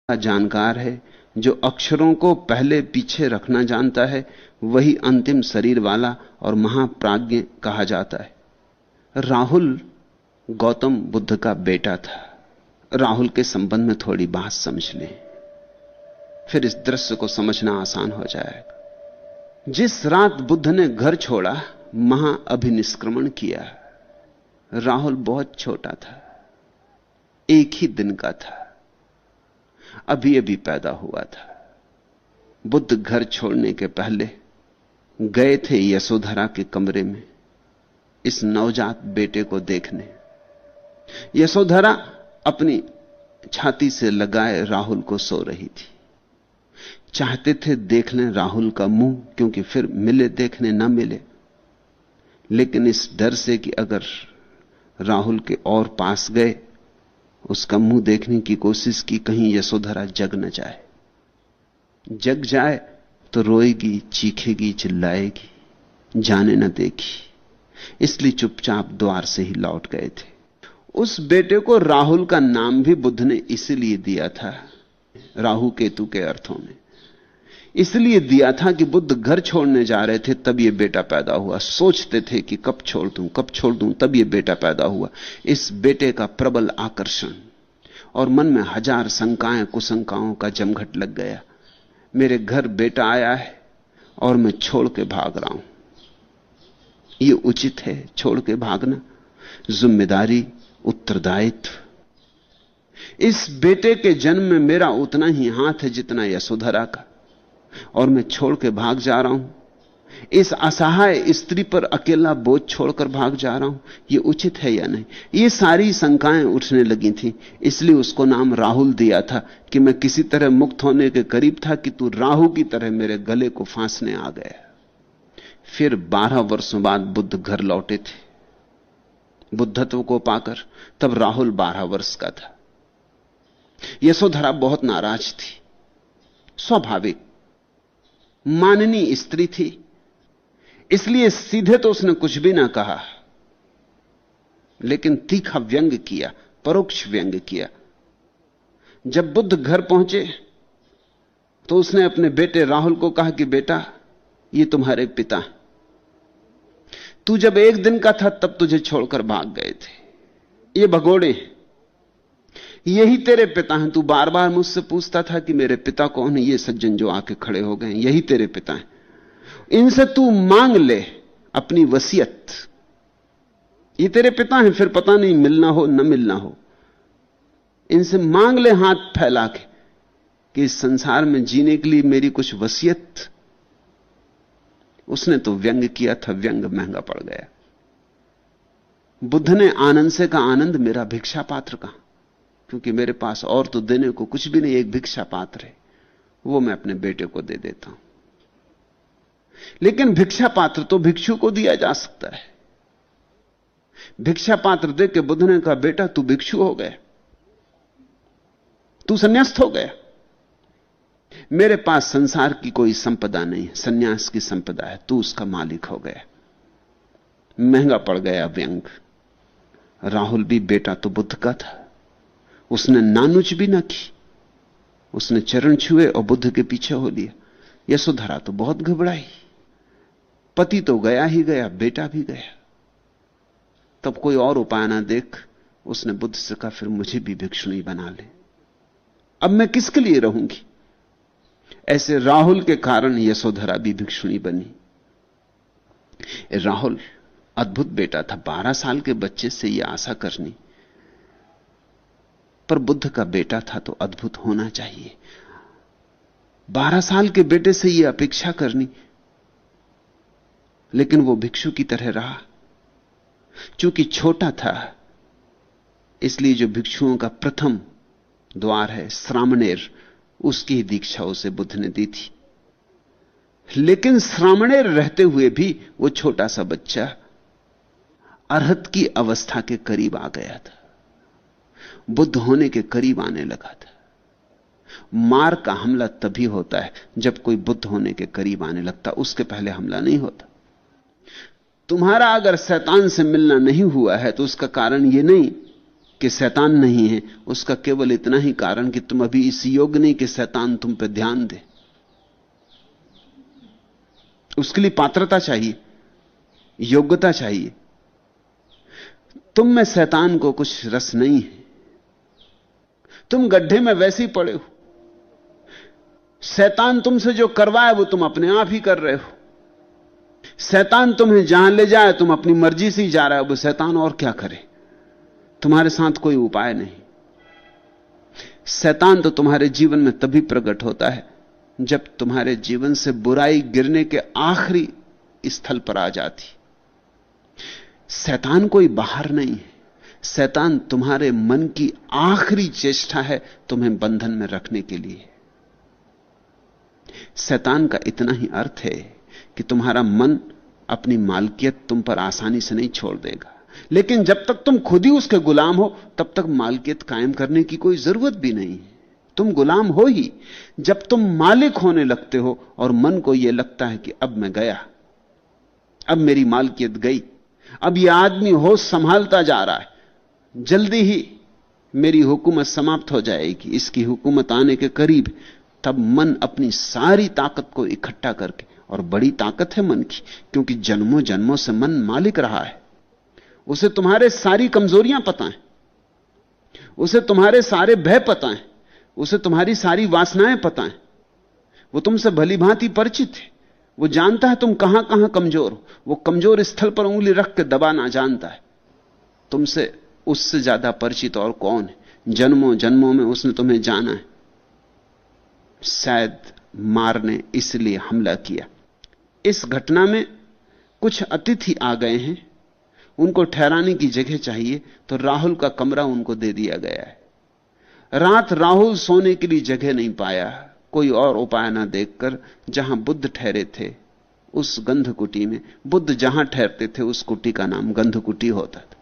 जानकार है। जो अक्षरों को पहले पीछे रखना जानता है वही अंतिम शरीर वाला और महाप्राज्ञ कहा जाता है। राहुल गौतम बुद्ध का बेटा था। राहुल के संबंध में थोड़ी बात समझ लें, फिर इस दृश्य को समझना आसान हो जाएगा। जिस रात बुद्ध ने घर छोड़ा, महाअभिनिष्क्रमण किया, राहुल बहुत छोटा था, एक ही दिन का था, अभी अभी पैदा हुआ था। बुद्ध घर छोड़ने के पहले गए थे यशोधरा के कमरे में इस नवजात बेटे को देखने। यशोधरा अपनी छाती से लगाए राहुल को सो रही थी। चाहते थे देख लें राहुल का मुंह, क्योंकि फिर मिले देखने ना मिले, लेकिन इस डर से कि अगर राहुल के और पास गए, उसका मुंह देखने की कोशिश की, कहीं यशोधरा जग न जाए। जग जाए तो रोएगी, चीखेगी, चिल्लाएगी, जाने न देगी। इसलिए चुपचाप द्वार से ही लौट गए थे। उस बेटे को राहुल का नाम भी बुद्ध ने इसलिए दिया था, राहु केतु के अर्थों में इसलिए दिया था कि बुद्ध घर छोड़ने जा रहे थे, तब यह बेटा पैदा हुआ। सोचते थे कि कब छोड़ दूं, कब छोड़ दूं, तब यह बेटा पैदा हुआ। इस बेटे का प्रबल आकर्षण और मन में हजार शंकाएं कुशंकाओं का जमघट लग गया। मेरे घर बेटा आया है और मैं छोड़ के भाग रहा हूं। यह उचित है छोड़ के भागना? जिम्मेदारी, उत्तरदायित्व। इस बेटे के जन्म में मेरा उतना ही हाथ है जितना यशोधरा का, और मैं छोड़ के भाग जा रहा हूं। इस असहाय स्त्री पर अकेला बोझ छोड़कर भाग जा रहा हूं, यह उचित है या नहीं? ये सारी शंकाएं उठने लगी थी। इसलिए उसको नाम राहुल दिया था कि मैं किसी तरह मुक्त होने के करीब था कि तू राहु की तरह मेरे गले को फांसने आ गया। फिर 12 वर्षों बाद बुद्ध घर लौटे थे बुद्धत्व को पाकर। तब राहुल 12 वर्ष का था। यशोधरा बहुत नाराज थी, स्वाभाविक, माननीय स्त्री थी, इसलिए सीधे तो उसने कुछ भी ना कहा, लेकिन तीखा व्यंग किया, परोक्ष व्यंग किया। जब बुद्ध घर पहुंचे तो उसने अपने बेटे राहुल को कहा कि बेटा, ये तुम्हारे पिता हैं। तू जब 1 दिन का था तब तुझे छोड़कर भाग गए थे। ये भगोड़े हैं, यही तेरे पिता हैं। तू बार बार मुझसे पूछता था कि मेरे पिता कौन है। ये सज्जन जो आके खड़े हो गए, यही तेरे पिता हैं। इनसे तू मांग ले अपनी वसीयत। ये तेरे पिता हैं, फिर पता नहीं मिलना हो न मिलना हो। इनसे मांग ले हाथ फैला के कि इस संसार में जीने के लिए मेरी कुछ वसीयत। उसने तो व्यंग किया था, व्यंग महंगा पड़ गया। बुद्ध ने आनंद से कहा, आनंद मेरा भिक्षा पात्र कहां? क्योंकि मेरे पास और तो देने को कुछ भी नहीं, एक भिक्षा पात्र है, वो मैं अपने बेटे को दे देता हूं। लेकिन भिक्षा पात्र तो भिक्षु को दिया जा सकता है। भिक्षा पात्र दे के बुद्ध ने कहा, बेटा तू भिक्षु हो गया, तू संन्यास्त हो गया। मेरे पास संसार की कोई संपदा नहीं, संन्यास की संपदा है, तू उसका मालिक हो गया। महंगा पड़ गया व्यंग। राहुल भी बेटा तो बुद्ध का था। उसने नानुच भी ना की, उसने चरण छुए और बुद्ध के पीछे हो लिया। यशोधरा तो बहुत घबराई। पति तो गया ही गया, बेटा भी गया। तब कोई और उपाय ना देख उसने बुद्ध से कहा, फिर मुझे भी भिक्षुणी बना ले, अब मैं किसके लिए रहूंगी? ऐसे राहुल के कारण यशोधरा भी भिक्षुणी बनी। राहुल अद्भुत बेटा था। 12 साल के बच्चे से यह आशा करनी, पर बुद्ध का बेटा था तो अद्भुत होना चाहिए। 12 साल के बेटे से यह अपेक्षा करनी, लेकिन वो भिक्षु की तरह रहा। चूंकि छोटा था, इसलिए जो भिक्षुओं का प्रथम द्वार है श्रामणेर, उसकी ही दीक्षा उसे बुद्ध ने दी थी। लेकिन श्रामणेर रहते हुए भी वो छोटा सा बच्चा अरहत की अवस्था के करीब आ गया था, बुद्ध होने के करीब आने लगा था। मार का हमला तभी होता है जब कोई बुद्ध होने के करीब आने लगता, उसके पहले हमला नहीं होता। तुम्हारा अगर शैतान से मिलना नहीं हुआ है तो उसका कारण यह नहीं कि शैतान नहीं है, उसका केवल इतना ही कारण कि तुम अभी इस योग्य नहीं कि शैतान तुम पे ध्यान दे। उसके लिए पात्रता चाहिए, योग्यता चाहिए। तुम में शैतान को कुछ रस नहीं है, तुम गड्ढे में वैसे ही पड़े हो। शैतान तुमसे जो करवाए वो तुम अपने आप ही कर रहे हो। शैतान तुम्हें जहां ले जाए तुम अपनी मर्जी से ही जा रहे हो। वो शैतान और क्या करे, तुम्हारे साथ कोई उपाय नहीं। शैतान तो तुम्हारे जीवन में तभी प्रकट होता है जब तुम्हारे जीवन से बुराई गिरने के आखिरी स्थल पर आ जाती। शैतान कोई बाहर नहीं है, शैतान तुम्हारे मन की आखिरी चेष्टा है तुम्हें बंधन में रखने के लिए। शैतान का इतना ही अर्थ है कि तुम्हारा मन अपनी मालकियत तुम पर आसानी से नहीं छोड़ देगा, लेकिन जब तक तुम खुद ही उसके गुलाम हो तब तक मालकियत कायम करने की कोई जरूरत भी नहीं है। तुम गुलाम हो ही। जब तुम मालिक होने लगते हो और मन को यह लगता है कि अब मैं गया, अब मेरी मालकियत गई, अब यह आदमी होश संभालता जा रहा है, जल्दी ही मेरी हुकूमत समाप्त हो जाएगी, इसकी हुकूमत आने के करीब, तब मन अपनी सारी ताकत को इकट्ठा करके, और बड़ी ताकत है मन की, क्योंकि जन्मों जन्मों से मन मालिक रहा है। उसे तुम्हारे सारी कमजोरियां पता हैं, उसे तुम्हारे सारे भय पता हैं, उसे तुम्हारी सारी वासनाएं पता हैं। वो तुमसे भली भांति परिचित है। वो जानता है तुम कहां कहां कमजोर हो। वो कमजोर स्थल पर उंगली रख के दबाना जानता है। तुमसे उससे ज्यादा परिचित और कौन है? जन्मों जन्मों में उसने तुम्हें जाना है। शायद मार ने इसलिए हमला किया। इस घटना में कुछ अतिथि आ गए हैं, उनको ठहराने की जगह चाहिए, तो राहुल का कमरा उनको दे दिया गया है। रात राहुल सोने के लिए जगह नहीं पाया। कोई और उपाय ना देखकर जहां बुद्ध ठहरे थे उस गंधकुटी में, बुद्ध जहां ठहरते थे उस कुटी का नाम गंधकुटी होता था,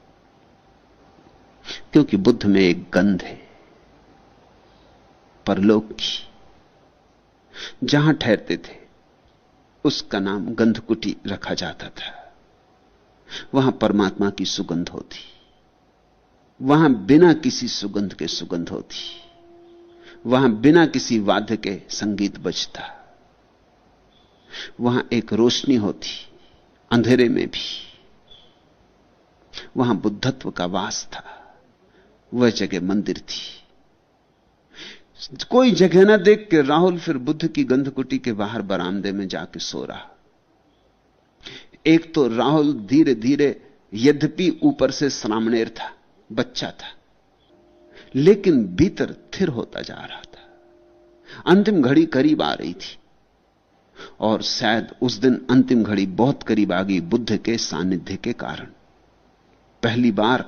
क्योंकि बुद्ध में एक गंध है परलोक की। जहां ठहरते थे उसका नाम गंधकुटी रखा जाता था। वहां परमात्मा की सुगंध होती, वहां बिना किसी सुगंध के सुगंध होती, वहां बिना किसी वाद्य के संगीत बजता, वहां एक रोशनी होती अंधेरे में भी। वहां बुद्धत्व का वास था। वह जगह मंदिर थी। कोई जगह ना देख के राहुल फिर बुद्ध की गंधकुटी के बाहर बरामदे में जाके सो रहा। एक तो राहुल धीरे धीरे, यद्यपि ऊपर से श्रामणेर था, बच्चा था, लेकिन भीतर थिर होता जा रहा था। अंतिम घड़ी करीब आ रही थी और शायद उस दिन अंतिम घड़ी बहुत करीब आ गई बुद्ध के सानिध्य के कारण। पहली बार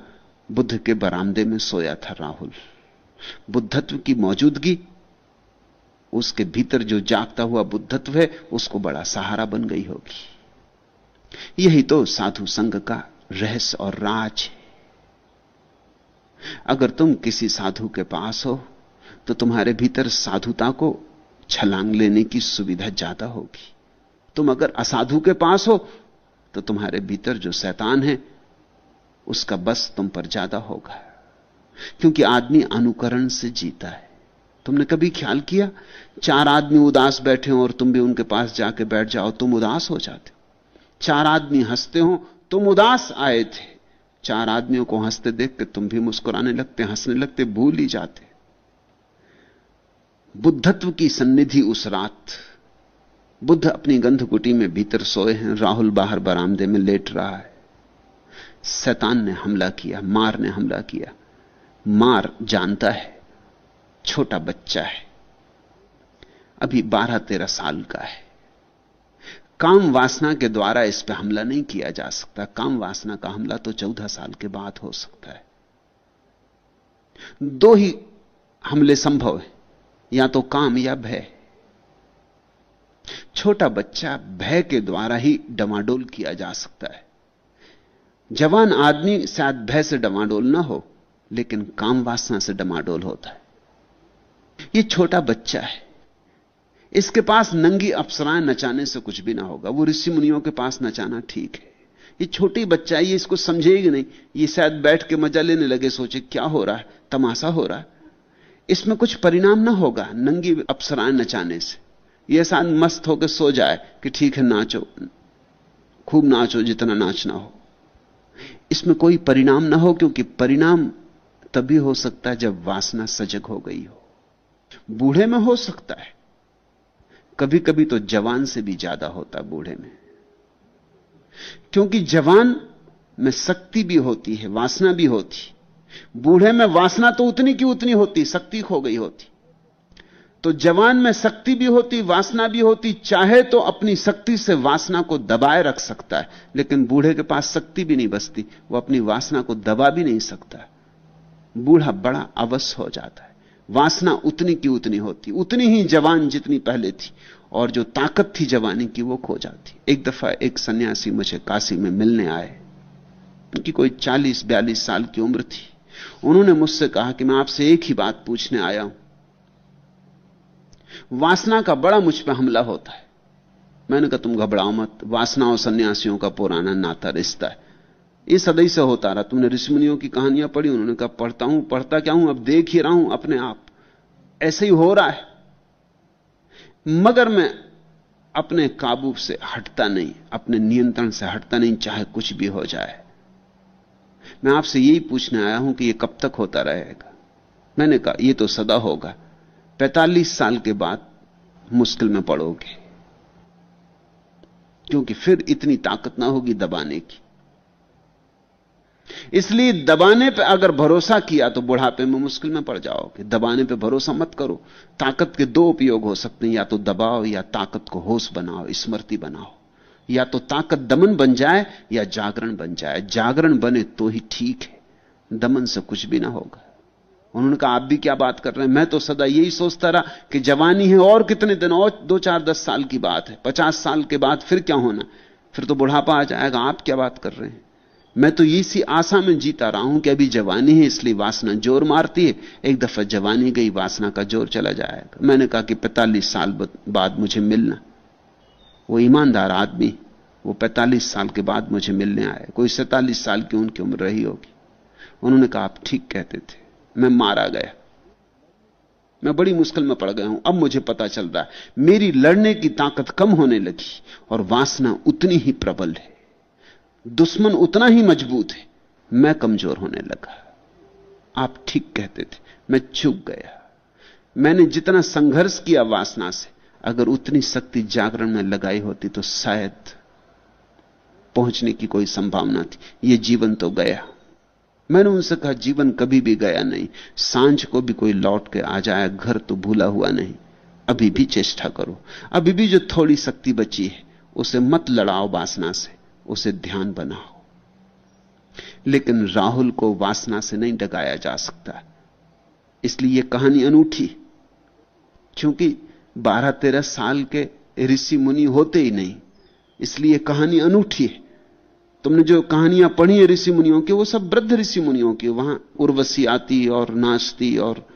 बुद्ध के बरामदे में सोया था राहुल। बुद्धत्व की मौजूदगी, उसके भीतर जो जागता हुआ बुद्धत्व है, उसको बड़ा सहारा बन गई होगी। यही तो साधु संग का रहस्य और राज है। अगर तुम किसी साधु के पास हो तो तुम्हारे भीतर साधुता को छलांग लेने की सुविधा ज्यादा होगी। तुम अगर असाधु के पास हो तो तुम्हारे भीतर जो शैतान है उसका बस तुम पर ज्यादा होगा, क्योंकि आदमी अनुकरण से जीता है। तुमने कभी ख्याल किया, 4 आदमी उदास बैठे हो और तुम भी उनके पास जाके बैठ जाओ, तुम उदास हो जाते हो। 4 आदमी हंसते हो, तुम उदास आए थे, 4 आदमियों को हंसते देख के तुम भी मुस्कुराने लगते, हंसने लगते, भूल ही जाते। बुद्धत्व की सन्निधि उस रात। बुद्ध अपनी गंधकुटी में भीतर सोए हैं, राहुल बाहर बरामदे में लेट रहा है। शैतान ने हमला किया, मार ने हमला किया। मार जानता है, छोटा बच्चा है, अभी 12-13 साल का है। काम वासना के द्वारा इस पर हमला नहीं किया जा सकता। काम वासना का हमला तो 14 साल के बाद हो सकता है। 2 ही हमले संभव हैं, या तो काम या भय। छोटा बच्चा भय के द्वारा ही डमाडोल किया जा सकता है। जवान आदमी शायद भय से डमाडोल ना हो, लेकिन काम वासना से डमाडोल होता है। यह छोटा बच्चा है, इसके पास नंगी अप्सराएं नचाने से कुछ भी ना होगा। वो ऋषि मुनियों के पास नचाना ठीक है, ये छोटी बच्चा है, ये इसको समझेगी नहीं। ये शायद बैठ के मजा लेने लगे, सोचे क्या हो रहा है, तमाशा हो रहा है। इसमें कुछ परिणाम ना होगा नंगी अप्सराएं नचाने से। ये शायद मस्त होकर सो जाए कि ठीक है नाचो, खूब नाचो जितना नाचना हो। इसमें कोई परिणाम ना हो, क्योंकि परिणाम तभी हो सकता है जब वासना सजग हो गई हो। बूढ़े में हो सकता है, कभी कभी तो जवान से भी ज्यादा होता है बूढ़े में, क्योंकि जवान में शक्ति भी होती है, वासना भी होती। बूढ़े में वासना तो उतनी की उतनी होती, शक्ति खो गई होती। तो जवान में शक्ति भी होती, वासना भी होती, चाहे तो अपनी शक्ति से वासना को दबाए रख सकता है। लेकिन बूढ़े के पास शक्ति भी नहीं बचती, वो अपनी वासना को दबा भी नहीं सकता। बूढ़ा बड़ा अवश्य हो जाता है, वासना उतनी की उतनी होती, उतनी ही जवान जितनी पहले थी, और जो ताकत थी जवानी की वो खो जाती। एक दफा एक सन्यासी मुझे काशी में मिलने आए, उनकी कोई 40-42 साल की उम्र थी। उन्होंने मुझसे कहा कि मैं आपसे एक ही बात पूछने आया हूं, वासना का बड़ा मुझ पर हमला होता है। मैंने कहा तुम घबराओ मत, वासना और सन्यासियों का पुराना नाता रिश्ता है, ये सदैव से होता रहा। तुमने ऋषिमुनियों की कहानियां पढ़ी? उन्होंने कहा पढ़ता हूं, पढ़ता क्या हूं, अब देख ही रहा हूं अपने आप, ऐसे ही हो रहा है। मगर मैं अपने काबू से हटता नहीं, अपने नियंत्रण से हटता नहीं, चाहे कुछ भी हो जाए। मैं आपसे यही पूछने आया हूं कि यह कब तक होता रहेगा? मैंने कहा यह तो सदा होगा, 45 साल के बाद मुश्किल में पड़ोगे, क्योंकि फिर इतनी ताकत ना होगी दबाने की। इसलिए दबाने पे अगर भरोसा किया तो बुढ़ापे में मुश्किल में पड़ जाओगे। दबाने पे भरोसा मत करो। ताकत के दो उपयोग हो सकते हैं, या तो दबाओ या ताकत को होश बनाओ, स्मृति बनाओ। या तो ताकत दमन बन जाए या जागरण बन जाए। जागरण बने तो ही ठीक है, दमन से कुछ भी ना होगा। उन्होंने कहा आप भी क्या बात कर रहे हैं? मैं तो सदा यही सोचता रहा कि जवानी है और कितने दिन, और 2-4-10 साल की बात है, 50 साल के बाद फिर क्या होना, फिर तो बुढ़ापा आ जाएगा। आप क्या बात कर रहे हैं? मैं तो इसी आशा में जीता रहा हूं कि अभी जवानी है इसलिए वासना जोर मारती है, एक दफा जवानी गई वासना का जोर चला जाएगा। मैंने कहा कि 45 साल बाद मुझे मिलना। वो ईमानदार आदमी, वो 45 साल के बाद मुझे मिलने आए। कोई 47 साल की उनकी उम्र रही होगी। उन्होंने कहा आप ठीक कहते थे, मैं मारा गया, मैं बड़ी मुश्किल में पड़ गया हूं। अब मुझे पता चल रहा है मेरी लड़ने की ताकत कम होने लगी और वासना उतनी ही प्रबल है, दुश्मन उतना ही मजबूत है, मैं कमजोर होने लगा। आप ठीक कहते थे, मैं चूक गया। मैंने जितना संघर्ष किया वासना से, अगर उतनी शक्ति जागरण में लगाई होती तो शायद पहुंचने की कोई संभावना थी। यह जीवन तो गया। मैंने उनसे कहा जीवन कभी भी गया नहीं, सांझ को भी कोई लौट के आ जाए, घर तो भूला हुआ नहीं। अभी भी चेष्टा करो, अभी भी जो थोड़ी शक्ति बची है उसे मत लड़ाओ वासना से, उसे ध्यान बनाओ। लेकिन राहुल को वासना से नहीं डगाया जा सकता। इसलिए यह कहानी अनूठी, क्योंकि 12-13 साल के ऋषि मुनि होते ही नहीं, इसलिए कहानी अनूठी है। तुमने जो कहानियां पढ़ी है ऋषि मुनियों की, वो सब वृद्ध ऋषि मुनियों की। वहां उर्वशी आती और नाचती और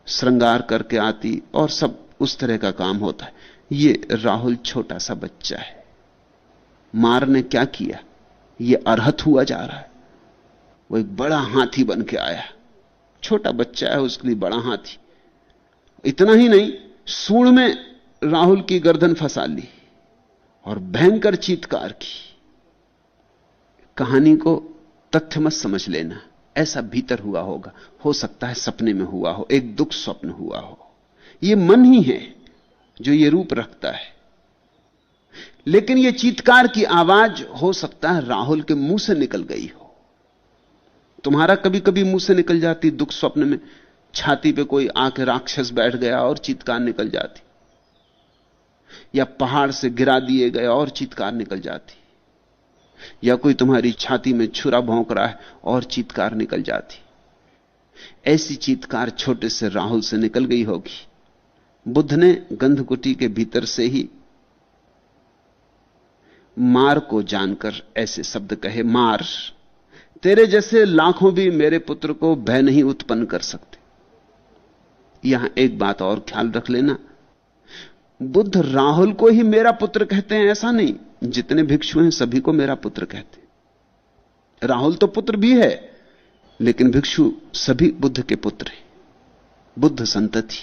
श्रृंगार करके आती और सब उस तरह का काम होता है। ये राहुल छोटा सा बच्चा है। मार ने क्या किया? ये अरहत हुआ जा रहा है। वो एक बड़ा हाथी बन के आया। छोटा बच्चा है, उसके लिए बड़ा हाथी। इतना ही नहीं, सूंड में राहुल की गर्दन फंसा ली और भयंकर चीत्कार की। कहानी को तथ्य मत समझ लेना, ऐसा भीतर हुआ होगा। हो सकता है सपने में हुआ हो, एक दुख स्वप्न हुआ हो। यह मन ही है जो यह रूप रखता है। लेकिन यह चीत्कार की आवाज हो सकता है राहुल के मुंह से निकल गई हो। तुम्हारा कभी कभी मुंह से निकल जाती दुख स्वप्न में, छाती पे कोई आके राक्षस बैठ गया और चीत्कार निकल जाती, या पहाड़ से गिरा दिए गए और चीत्कार निकल जाती, या कोई तुम्हारी छाती में छुरा भौंक रहा है और चीत्कार निकल जाती। ऐसी चीत्कार छोटे से राहुल से निकल गई होगी। बुद्ध ने गंधकुटी के भीतर से ही मार को जानकर ऐसे शब्द कहे, मार, तेरे जैसे लाखों भी मेरे पुत्र को भय नहीं उत्पन्न कर सकते। यहां एक बात और ख्याल रख लेना, बुद्ध राहुल को ही मेरा पुत्र कहते हैं ऐसा नहीं। जितने भिक्षु हैं सभी को मेरा पुत्र कहते हैं। राहुल तो पुत्र भी है, लेकिन भिक्षु सभी बुद्ध के पुत्र हैं, बुद्ध संतति।